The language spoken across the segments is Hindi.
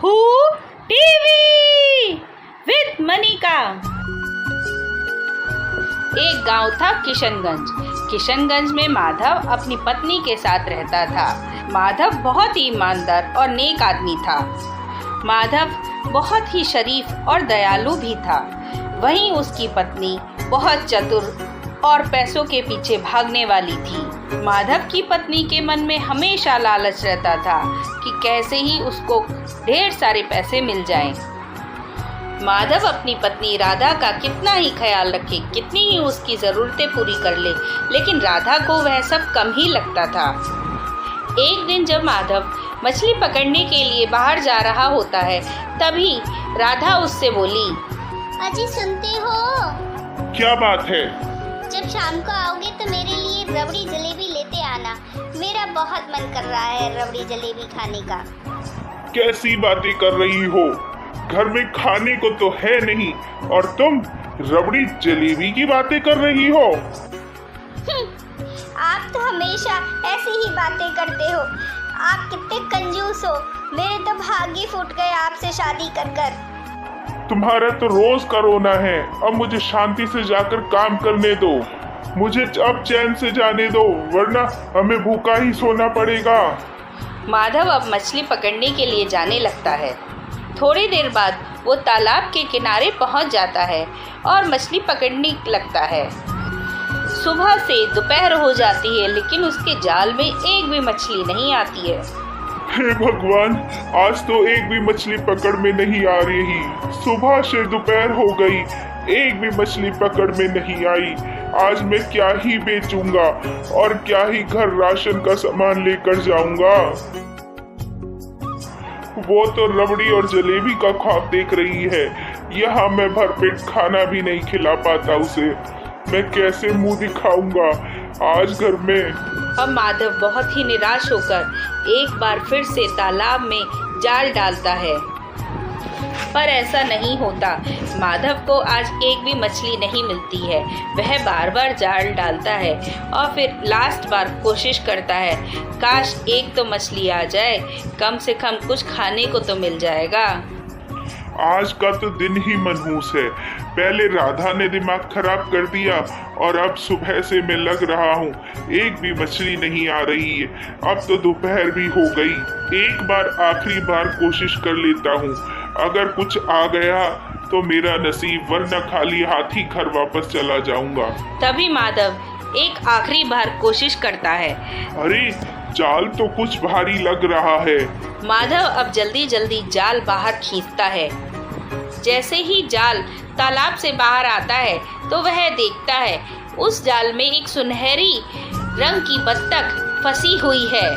बहू टीवी विद मनिका। एक गांव था किशनगंज। किशनगंज में माधव अपनी पत्नी के साथ रहता था। माधव बहुत ही ईमानदार और नेक आदमी था। माधव बहुत ही शरीफ और दयालु भी था। वहीं उसकी पत्नी बहुत चतुर और पैसों के पीछे भागने वाली थी। माधव की पत्नी के मन में हमेशा लालच रहता था कि कैसे ही उसको ढेर सारे पैसे मिल जाएं। माधव अपनी पत्नी राधा का कितना ही ख्याल रखे, कितनी ही उसकी ज़रूरतें पूरी कर ले, लेकिन राधा को वह सब कम ही लगता था। एक दिन जब माधव मछली पकड़ने के लिए बाहर जा रहा होता है, तभी राधा उससे बोली, अजी सुनते हो? क्या बात है? जब शाम को आओगे तो मेरे लिए रबड़ी जलेबी लेते आना। मेरा बहुत मन कर रहा है रबड़ी जलेबी खाने का। कैसी बातें कर रही हो? घर में खाने को तो है नहीं और तुम रबड़ी जलेबी की बातें कर रही हो। आप तो हमेशा ऐसी ही बातें करते हो। आप कितने कंजूस हो। मेरे तो भाग्य फूट गए आपसे शादी कर कर। तुम्हारा तो रोज का रोना है। अब मुझे शांति से जाकर काम करने दो। मुझे अब चैन से जाने दो, वरना हमें भूखा ही सोना पड़ेगा। माधव अब मछली पकड़ने के लिए जाने लगता है। थोड़ी देर बाद वो तालाब के किनारे पहुंच जाता है और मछली पकड़ने लगता है। सुबह से दोपहर हो जाती है, लेकिन उसके जाल में एक भी मछली नहीं आती है। हे भगवान, आज तो एक भी मछली पकड़ में नहीं आ रही। सुबह से दोपहर हो गई, एक भी मछली पकड़ में नहीं आई। आज मैं क्या ही बेचूंगा और क्या ही घर राशन का सामान लेकर जाऊंगा। वो तो रबड़ी और जलेबी का ख्वाब देख रही है। यहाँ मैं भरपेट खाना भी नहीं खिला पाता उसे। मैं कैसे मुंह दिखाऊंगा आज घर में। अब माधव बहुत ही निराश होकर एक बार फिर से तालाब में जाल डालता है, पर ऐसा नहीं होता। माधव को आज एक भी मछली नहीं मिलती है। वह बार बार जाल डालता है और फिर लास्ट बार कोशिश करता है, काश एक तो मछली आ जाए, कम से कम कुछ खाने को तो मिल जाएगा। आज का तो दिन ही मनहूस है। पहले राधा ने दिमाग खराब कर दिया और अब सुबह से मैं लग रहा हूँ, एक भी मछली नहीं आ रही है। अब तो दोपहर भी हो गई। एक बार आखिरी बार कोशिश कर लेता हूँ। अगर कुछ आ गया तो मेरा नसीब, वरना खाली हाथ ही घर वापस चला जाऊंगा। तभी माधव एक आखिरी बार कोशिश करता है। अरे जाल तो कुछ भारी लग रहा है। माधव अब जल्दी जल्दी जाल बाहर खींचता है। जैसे ही जाल तालाब से बाहर आता है तो वह देखता है उस जाल में एक सुनहरी रंग की बत्तख फंसी हुई है।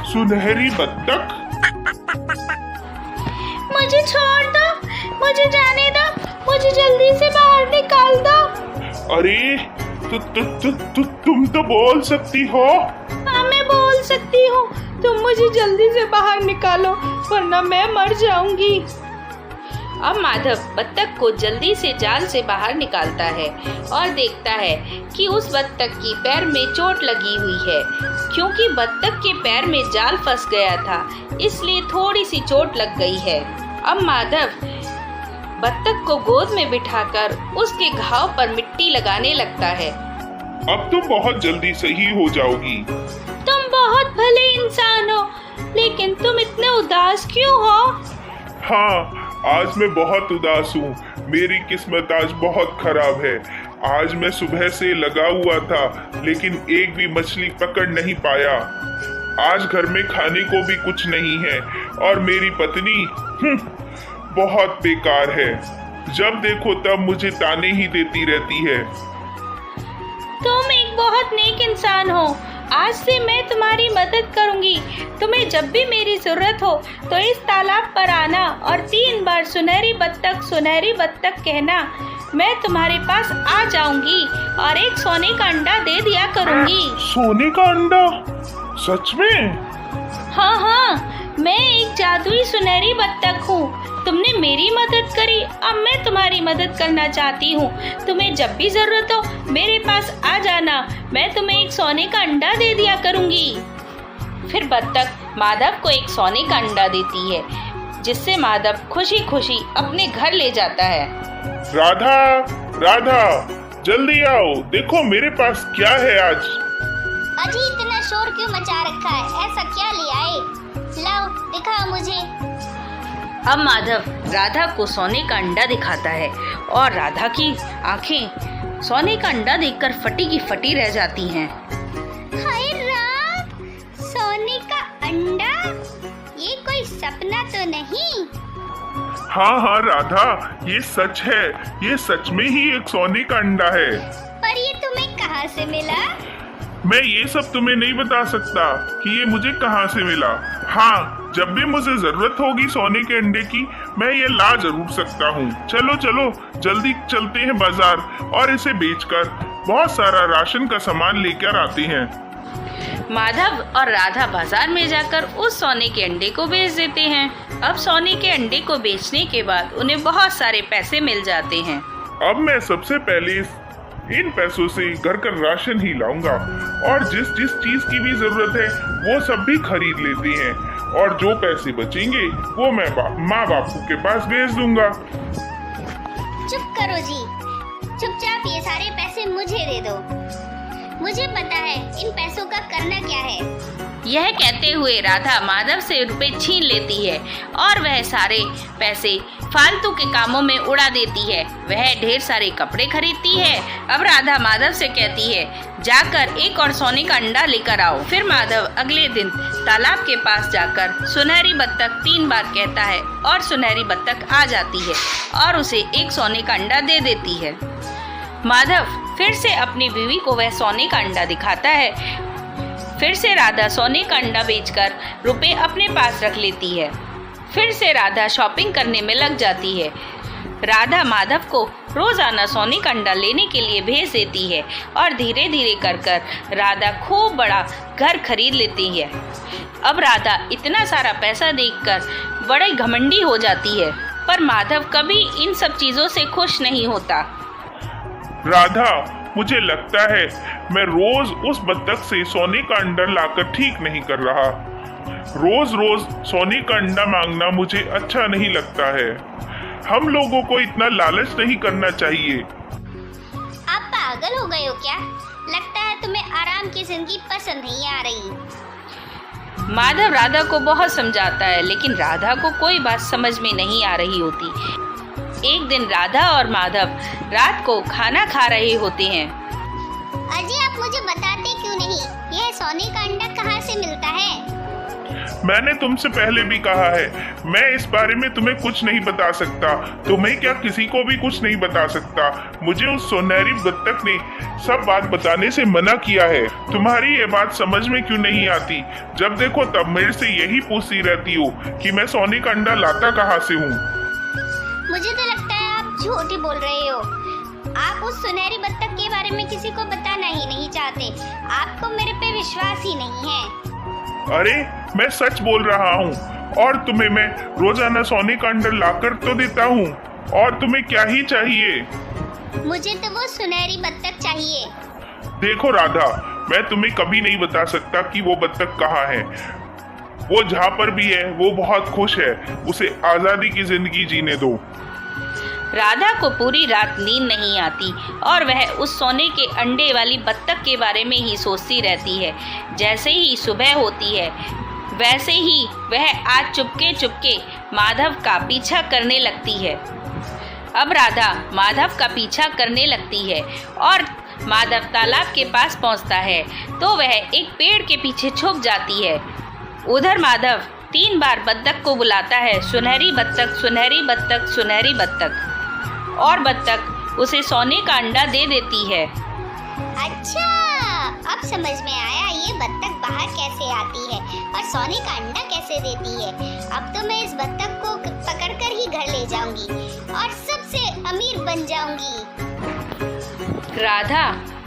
सुनहरी बत्तख? मुझे छोड़ दो, मुझे जाने दो, मुझे जल्दी से बाहर निकाल दो। अरे तुम तो बोल सकती हो। हाँ, मैं बोल सकती हूँ। तुम मुझे जल्दी से बाहर निकालो, वरना मैं मर जाऊंगी। अब माधव बत्तख को जल्दी से जाल से बाहर निकालता है और देखता है कि उस बत्तख की पैर में चोट लगी हुई है। क्योंकि बत्तख के पैर में जाल फंस गया था, इसलिए थोड़ी सी चोट लग गई है। अब माधव बत्तख को गोद में बिठाकर उसके घाव पर मिट्टी लगाने लगता है। अब तो बहुत जल्दी सही हो जाओगी। तुम बहुत भले इंसान हो, लेकिन तुम इतने उदास क्यों हो? हाँ, आज मैं बहुत उदास हूँ। मेरी किस्मत आज बहुत खराब है। आज मैं सुबह से लगा हुआ था, लेकिन एक भी मछली पकड़ नहीं पाया। आज घर में खाने को भी कुछ नहीं है और मेरी पत्नी बहुत बेकार है। जब देखो तब मुझे ताने ही देती रहती है। तुम एक बहुत नेक इंसान हो। आज से मैं तुम्हारी मदद करूंगी। तुम्हें जब भी मेरी जरूरत हो तो इस तालाब पर आना और 3 बार सुनहरी बत्तख कहना। मैं तुम्हारे पास आ जाऊंगी और एक सोने का अंडा दे दिया करूंगी। सोने का अंडा? सच में? हाँ, मैं एक जादुई सुनहरी बत्तख हूँ। तुमने मेरी मदद करी, अब मैं तुम्हारी मदद करना चाहती हूँ। तुम्हें जब भी जरूरत हो मेरे पास आ जाना। मैं तुम्हें एक सोने का अंडा दे दिया करूंगी। फिर बत्तख माधव को एक सोने का अंडा देती है, जिससे माधव खुशी खुशी अपने घर ले जाता है। राधा, राधा, जल्दी आओ, देखो मेरे पास क्या है आज। अजी इतना शोर क्यों मचा रखा है? ऐसा क्या ले आए? लाओ दिखाओ मुझे। अब माधव राधा को सोने का अंडा दिखाता है और राधा की आंखें सोने का अंडा देखकर फटी की फटी रह जाती हैं। हाय राम, सोने का अंडा? ये कोई सपना तो नहीं? हाँ हाँ राधा, ये सच है, ये सच में ही एक सोने का अंडा है। पर ये तुम्हें कहाँ से मिला? मैं ये सब तुम्हें नहीं बता सकता कि ये मुझे कहाँ से मिला। हाँ, जब भी मुझे जरूरत होगी सोने के अंडे की, मैं ये ला जरूर सकता हूँ। चलो चलो, जल्दी चलते हैं बाजार और इसे बेचकर बहुत सारा राशन का सामान लेकर आते हैं। माधव और राधा बाजार में जाकर उस सोने के अंडे को बेच देते हैं। अब सोने के अंडे को बेचने के बाद उन्हें बहुत सारे पैसे मिल जाते हैं। अब मैं सबसे पहले इन पैसों से घर का राशन ही लाऊंगा और जिस जिस चीज की भी जरूरत है वो सब भी खरीद लेते हैं, और जो पैसे बचेंगे वो मैं माँ बापू के पास भेज दूंगा। चुप करो जी, चुपचाप ये सारे पैसे मुझे दे दो। मुझे पता है इन पैसों का करना क्या है। यह कहते हुए राधा माधव से रुपए छीन लेती है और वह सारे पैसे फालतू के कामों में उड़ा देती है। वह ढेर सारे कपड़े खरीदती है। अब राधा माधव से कहती है, जाकर एक और सोने का अंडा लेकर आओ। फिर माधव अगले दिन तालाब के पास जाकर सुनहरी बत्तख 3 बार कहता है और सुनहरी बत्तख आ जाती है और उसे एक सोने का अंडा दे देती है। माधव फिर से अपनी बीवी को वह सोने का अंडा दिखाता है। फिर से राधा सोने का अंडा बेचकर रुपए अपने पास रख लेती है। फिर से राधा शॉपिंग करने में लग जाती है। राधा माधव को रोजाना सोने का अंडा लेने के लिए भेज देती है और धीरे धीरे कर राधा खूब बड़ा घर खरीद लेती है। अब राधा इतना सारा पैसा देखकर बड़ी घमंडी हो जाती है, पर माधव कभी इन सब चीजों से खुश नहीं होता। राधा, मुझे लगता है मैं रोज उस बत्तख से सोने का अंडा लाकर ठीक नहीं कर रहा। रोज रोज सोने का अंडा मांगना मुझे अच्छा नहीं लगता है। हम लोगों को इतना लालच नहीं करना चाहिए। आप पागल हो गए हो क्या? लगता है तुम्हें आराम की जिंदगी पसंद नहीं आ रही। माधव राधा को बहुत समझाता है, लेकिन राधा को कोई बात समझ में नहीं आ रही होती। एक दिन राधा और माधव रात को खाना खा रहे होते हैं। अजी आप मुझे बताते क्यों नहीं, यह सोने का अंडा कहाँ से मिलता है? मैंने तुमसे पहले भी कहा है, मैं इस बारे में तुम्हें कुछ नहीं बता सकता। तुम्हें क्या किसी को भी कुछ नहीं बता सकता। मुझे उस सुनहरी बत्तख ने सब बात बताने से मना किया है। तुम्हारी ये बात समझ में क्यों नहीं आती? जब देखो तब मेरे से यही पूछती रहती हो कि मैं सोने का अंडा लाता कहाँ से हूँ। मुझे तो लगता है आप झूठ ही बोल रहे हो। आप उस सुनहरी बत्तख के बारे में किसी को बताना ही नहीं चाहते। आपको मेरे पे विश्वास ही नहीं है। अरे मैं सच बोल रहा हूँ, और तुम्हें मैं रोजाना सोने का अंडा लाकर तो देता हूँ। और तुम्हें क्या ही चाहिए? मुझे तो वो सुनहरी बत्तख चाहिए। देखो राधा, मैं तुम्हें कभी नहीं बता सकता कि वो बत्तख कहाँ है। वो जहाँ पर भी है वो बहुत खुश है। उसे आजादी की जिंदगी जीने दो। राधा को पूरी रात नींद नहीं आती और वह उस सोने के अंडे वाली बत्तख के बारे में ही सोचती रहती है। जैसे ही सुबह होती है वैसे ही वह आज चुपके चुपके माधव का पीछा करने लगती है। अब राधा माधव का पीछा करने लगती है और माधव तालाब के पास पहुंचता है तो वह एक पेड़ के पीछे छुप जाती है। उधर माधव 3 बार बत्तख को बुलाता है, सुनहरी बत्तख, सुनहरी बत्तख, सुनहरी बत्तख, और बत्तख उसे सोने का अंडा दे देती है। अच्छा, अब समझ में आया ये बत्तख बाहर कैसे आती है और सोने का अंडा कैसे देती है। अब तो मैं इस बत्तख को पकड़कर ही घर ले जाऊंगी और सबसे अमीर बन जाऊंगी। राधा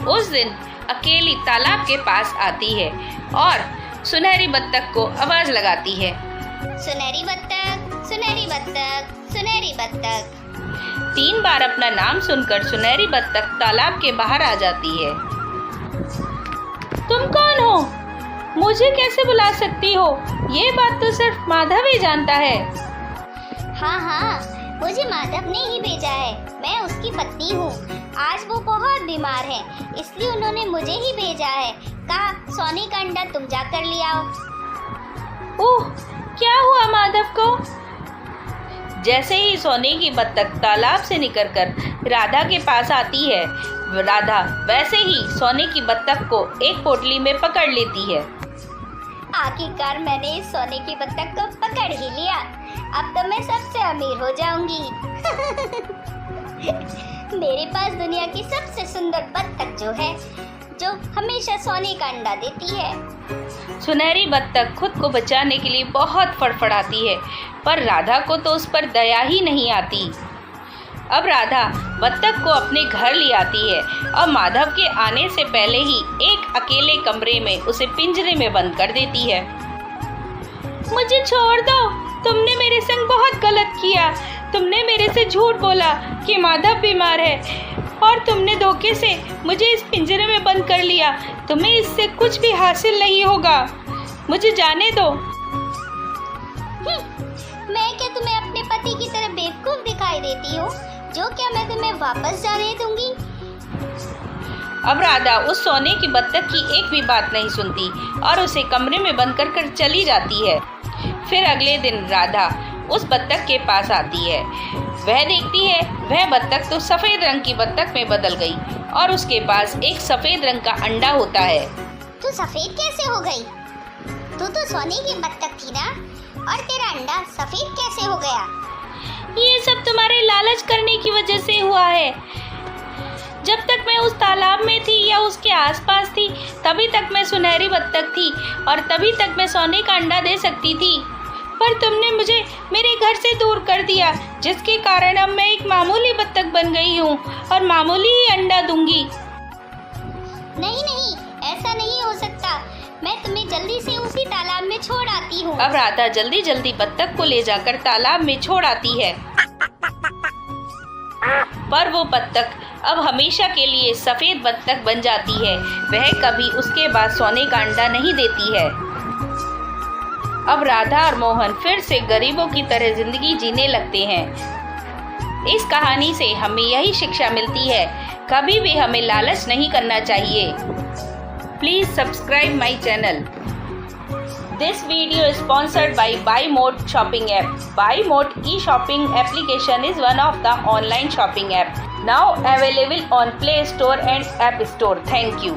उस दिन अकेली तालाब के पास आती है और सुनहरी बत्तख को आवाज लगाती है, सुनहरी बत्तख, सुनहरी बत्तख, सुनहरी बत्तख। 3 बार अपना नाम सुनकर सुनहरी बत्तख तालाब के बाहर आ जाती है। तुम कौन हो? मुझे कैसे बुला सकती हो? ये बात तो सिर्फ माधव ही जानता है। हाँ हाँ, मुझे माधव ने ही भेजा है। मैं उसकी पत्नी हूँ। आज वो बहुत बीमार है, इसलिए उन्होंने मुझे ही भेजा है। कहा सोने का अंडा तुम जाकर ले आओ। ओह, क्या हुआ माधव को? जैसे ही सोने की बत्तख तालाब से निकलकर राधा के पास आती है, राधा वैसे ही सोने की बत्तख को एक पोटली में पकड़ लेती है। आखिरकार मैंने इस सोने की बत्तख को पकड़ ही लिया। अब तो मैं सबसे अमीर हो जाऊंगी। मेरे पास दुनिया की सबसे सुंदर बत्तख जो है, जो हमेशा सोने का अंडा देती है। सुनहरी बत्तख खुद को बचाने के लिए बहुत फड़फड़ाती है, पर राधा को तो उस पर दया ही नहीं आती। अब राधा बत्तख को अपने घर ले आती है और माधव के आने से पहले ही एक अकेले कमरे में उसे पिंजरे में बंद कर देती है। मुझे छोड़ दो, तुमने मेरे संग बहुत गलत किया। तुमने मेरे से झूठ बोला कि माधव बीमार है और तुमने धोखे से मुझे इस पिंजरे में बंद कर लिया। तुम्हें इससे कुछ भी हासिल नहीं होगा। मुझे जाने दो। मैं क्या तुम्हें अपने पति की तरह बेवकूफ दिखाई देती हूँ, जो क्या मैं तुम्हें वापस जाने दूंगी? अब राधा उस सोने की बत्तख की एक भी बात नहीं सुनती और उसे कमरे में बंद कर चली जाती है। फिर अगले दिन राधा उस बत्तख के पास आती है। वह देखती है वह बत्तख तो सफेद रंग की बत्तख में बदल गई और उसके पास एक सफेद रंग का अंडा होता है। तू सफेद कैसे हो गई? तू तो सोने की बत्तख थी ना, और तेरा अंडा सफेद कैसे हो गया? ये सब तुम्हारे लालच करने की वजह से हुआ है। जब तक मैं उस तालाब में थी या उसके आसपास थी, तभी तक मैं सुनहरी बत्तख थी और तभी तक मैं सोने का अंडा दे सकती थी। पर तुमने मुझे मेरे घर से दूर कर दिया, जिसके कारण अब मैं एक मामूली बत्तख बन गई हूँ और मामूली ही अंडा दूंगी। नहीं नहीं, ऐसा नहीं हो सकता। मैं तुम्हें जल्दी से उसी तालाब में छोड़ आती हूँ। अब राधा जल्दी जल्दी बत्तख को ले जाकर तालाब में छोड़ आती है, पर वो बत्तख अब हमेशा के लिए सफेद बत्तख बन जाती है। वह कभी उसके बाद सोने का अंडा नहीं देती है। अब राधा और मोहन फिर से गरीबों की तरह जिंदगी जीने लगते हैं। इस कहानी से हमें यही शिक्षा मिलती है, कभी भी हमें लालच नहीं करना चाहिए। Please subscribe my channel. This video is sponsored by BuyMode shopping app. BuyMode e-shopping application is one of the online shopping app now available on Play Store and App Store. Thank you.